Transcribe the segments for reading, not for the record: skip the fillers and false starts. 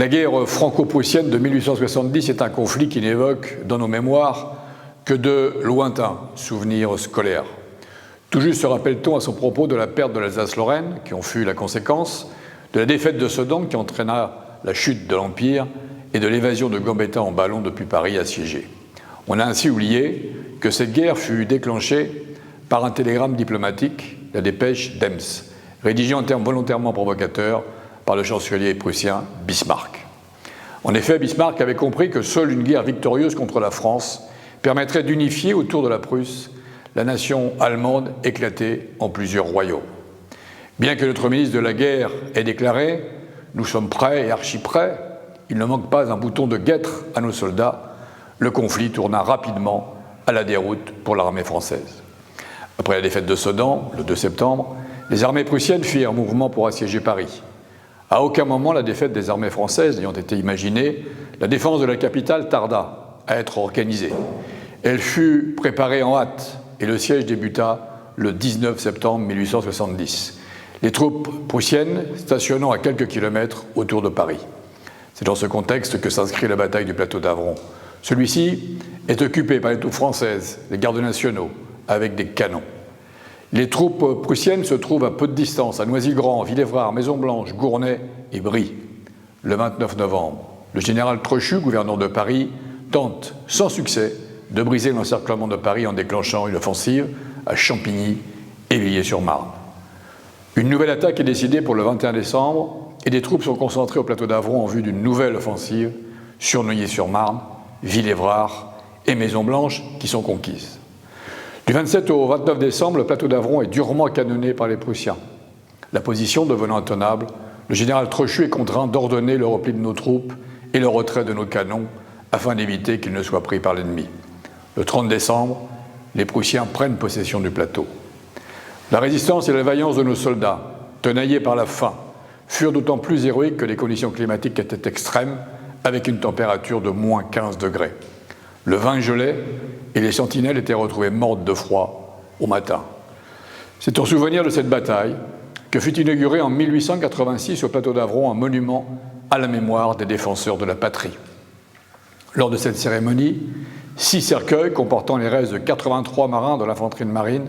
La guerre franco-prussienne de 1870 est un conflit qui n'évoque dans nos mémoires que de lointains souvenirs scolaires. Tout juste se rappelle-t-on à son propos de la perte de l'Alsace-Lorraine, qui en fut la conséquence, de la défaite de Sedan, qui entraîna la chute de l'Empire, et de l'évasion de Gambetta en ballon depuis Paris assiégé. On a ainsi oublié que cette guerre fut déclenchée par un télégramme diplomatique, la dépêche d'Ems, rédigée en termes volontairement provocateurs par le chancelier prussien Bismarck. En effet, Bismarck avait compris que seule une guerre victorieuse contre la France permettrait d'unifier autour de la Prusse la nation allemande éclatée en plusieurs royaumes. Bien que notre ministre de la Guerre ait déclaré « Nous sommes prêts et archi-prêts, il ne manque pas un bouton de guêtre à nos soldats », le conflit tourna rapidement à la déroute pour l'armée française. Après la défaite de Sedan, le 2 septembre, les armées prussiennes firent un mouvement pour assiéger Paris. À aucun moment la défaite des armées françaises n'ayant été imaginée, la défense de la capitale tarda à être organisée. Elle fut préparée en hâte et le siège débuta le 19 septembre 1870, les troupes prussiennes stationnant à quelques kilomètres autour de Paris. C'est dans ce contexte que s'inscrit la bataille du plateau d'Avron. Celui-ci est occupé par les troupes françaises, les gardes nationaux, avec des canons. Les troupes prussiennes se trouvent à peu de distance, à Noisy-le-Grand, Villévrard, Maison-Blanche, Gournay et Brie. Le 29 novembre, le général Trochu, gouverneur de Paris, tente, sans succès, de briser l'encerclement de Paris en déclenchant une offensive à Champigny et Villiers-sur-Marne. Une nouvelle attaque est décidée pour le 21 décembre et des troupes sont concentrées au plateau d'Avron en vue d'une nouvelle offensive sur Neuilly-sur-Marne, Villévrard et Maison-Blanche qui sont conquises. Du 27 au 29 décembre, le plateau d'Avron est durement canonné par les Prussiens. La position devenant intenable, le général Trochu est contraint d'ordonner le repli de nos troupes et le retrait de nos canons afin d'éviter qu'ils ne soient pris par l'ennemi. Le 30 décembre, les Prussiens prennent possession du plateau. La résistance et la vaillance de nos soldats, tenaillés par la faim, furent d'autant plus héroïques que les conditions climatiques étaient extrêmes, avec une température de moins 15 degrés. Le vin gelait et les sentinelles étaient retrouvées mortes de froid au matin. C'est en souvenir de cette bataille que fut inauguré en 1886 au plateau d'Avron un monument à la mémoire des défenseurs de la patrie. Lors de cette cérémonie, 6 cercueils comportant les restes de 83 marins de l'infanterie de marine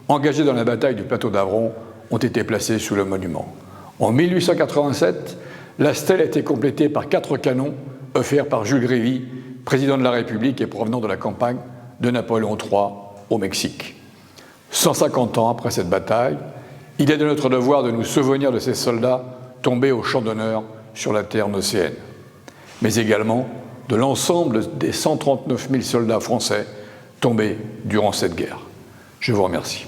engagés dans la bataille du plateau d'Avron ont été placés sous le monument. En 1887, la stèle a été complétée par 4 canons offerts par Jules Grévy, président de la République et provenant de la campagne de Napoléon III au Mexique. 150 ans après cette bataille, il est de notre devoir de nous souvenir de ces soldats tombés au champ d'honneur sur la terre nocéenne, mais également de l'ensemble des 139 000 soldats français tombés durant cette guerre. Je vous remercie.